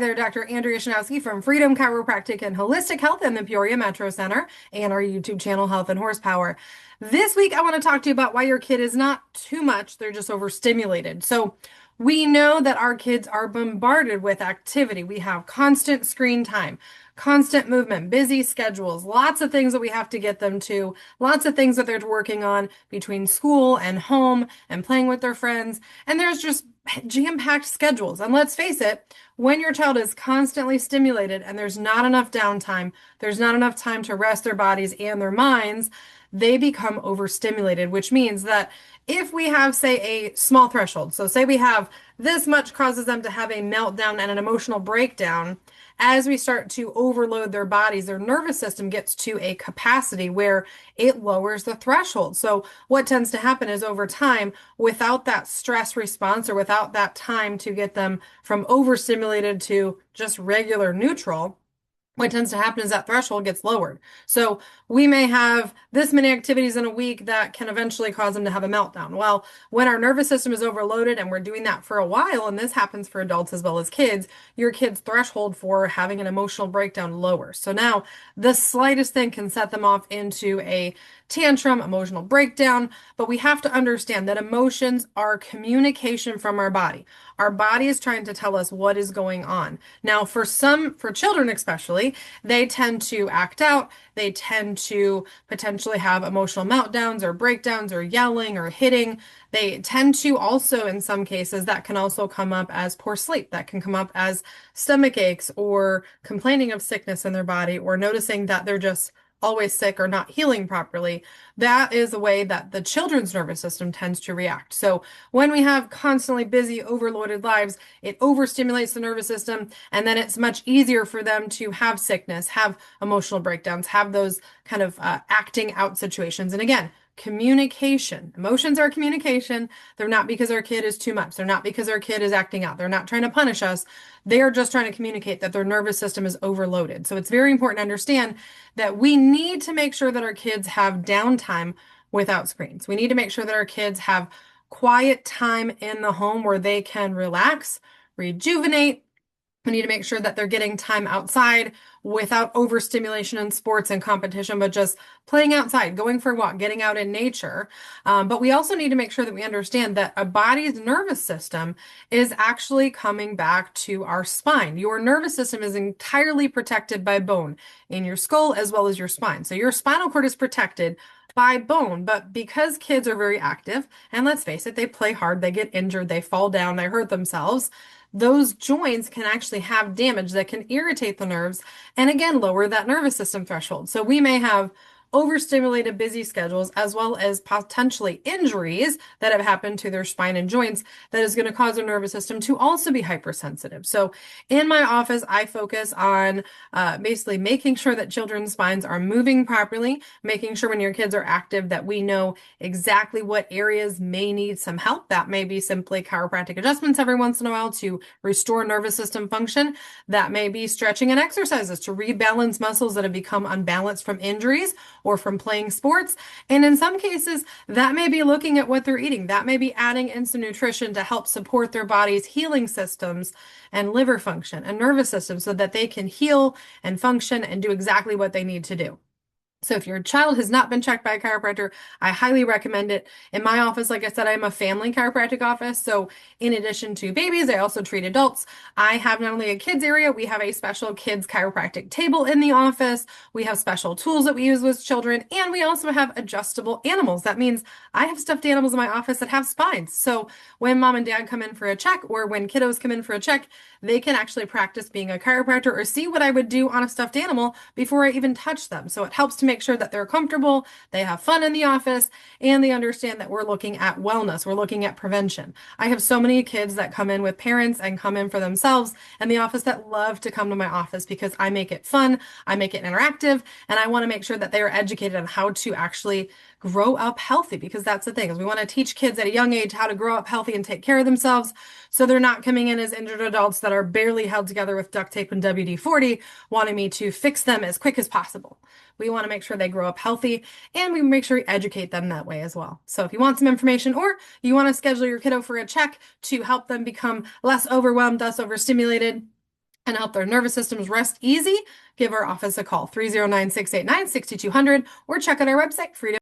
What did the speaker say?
there, Dr. Andrea Shanowski from Freedom Chiropractic and Holistic Health in the Peoria Metro Center and our YouTube channel, Health and Horsepower. This week, I want to talk to you about why your kid is not too much, they're just overstimulated. So, we know that our kids are bombarded with activity. We have constant screen time, constant movement, busy schedules, lots of things that we have to get them to, lots of things that they're working on between school and home and playing with their friends. And there's just jam-packed schedules. And let's face it, when your child is constantly stimulated and there's not enough downtime, there's not enough time to rest their bodies and their minds, they become overstimulated, which means that if we have, say, a small threshold, so say we have this much causes them to have a meltdown and an emotional breakdown, as we start to overload their bodies, their nervous system gets to a capacity where it lowers the threshold. So what tends to happen is over time, without that stress response or without that time to get them from overstimulated to just regular neutral, what tends to happen is that threshold gets lowered. So we may have this many activities in a week that can eventually cause them to have a meltdown. Well, when our nervous system is overloaded and we're doing that for a while, and this happens for adults as well as kids, your kid's threshold for having an emotional breakdown lowers. So now the slightest thing can set them off into a tantrum, emotional breakdown, but we have to understand that emotions are communication from our body. Our body is trying to tell us what is going on. Now, for children especially, they tend to act out. They tend to potentially have emotional meltdowns or breakdowns or yelling or hitting. They tend to also, in some cases, that can also come up as poor sleep. That can come up as stomach aches or complaining of sickness in their body or noticing that they're just always sick or not healing properly. That is a way that the children's nervous system tends to react. So when we have constantly busy, overloaded lives, it overstimulates the nervous system, and then it's much easier for them to have sickness, have emotional breakdowns, have those kind of acting out situations. And again, communication. Emotions are communication. They're not because our kid is too much. They're not because our kid is acting out. They're not trying to punish us. They are just trying to communicate that their nervous system is overloaded. So it's very important to understand that we need to make sure that our kids have downtime without screens. We need to make sure that our kids have quiet time in the home where they can relax, rejuvenate. We need to make sure that they're getting time outside without overstimulation in sports and competition, but just playing outside, going for a walk, getting out in nature. But we also need to make sure that we understand that a body's nervous system is actually coming back to our spine. Your nervous system is entirely protected by bone in your skull as well as your spine. So your spinal cord is protected by bone, but because kids are very active, and let's face it, they play hard, they get injured, they fall down, they hurt themselves, those joints can actually have damage that can irritate the nerves and again lower that nervous system threshold. So we may have overstimulated busy schedules as well as potentially injuries that have happened to their spine and joints that is going to cause their nervous system to also be hypersensitive. So in my office, I focus on basically making sure that children's spines are moving properly, making sure when your kids are active that we know exactly what areas may need some help. That may be simply chiropractic adjustments every once in a while to restore nervous system function. That may be stretching and exercises to rebalance muscles that have become unbalanced from injuries or from playing sports. And in some cases, that may be looking at what they're eating. That may be adding in some nutrition to help support their body's healing systems and liver function and nervous system so that they can heal and function and do exactly what they need to do. So if your child has not been checked by a chiropractor, I highly recommend it. In my office, like I said, I'm a family chiropractic office. So in addition to babies, I also treat adults. I have not only a kids area, we have a special kids chiropractic table in the office. We have special tools that we use with children, and we also have adjustable animals. That means I have stuffed animals in my office that have spines. So when mom and dad come in for a check or when kiddos come in for a check, they can actually practice being a chiropractor or see what I would do on a stuffed animal before I even touch them. So it helps to make sure that they're comfortable, they have fun in the office, and they understand that we're looking at wellness, we're looking at prevention. I have so many kids that come in with parents and come in for themselves in the office that love to come to my office because I make it fun, I make it interactive, and I want to make sure that they are educated on how to actually grow up healthy, because that's the thing is we want to teach kids at a young age how to grow up healthy and take care of themselves so they're not coming in as injured adults that are barely held together with duct tape and WD-40 wanting me to fix them as quick as possible. We want to make sure they grow up healthy, and we make sure we educate them that way as well. So if you want some information or you want to schedule your kiddo for a check to help them become less overwhelmed, less overstimulated, and help their nervous systems rest easy, give our office a call, 309-689-6200, or check out our website, freedom.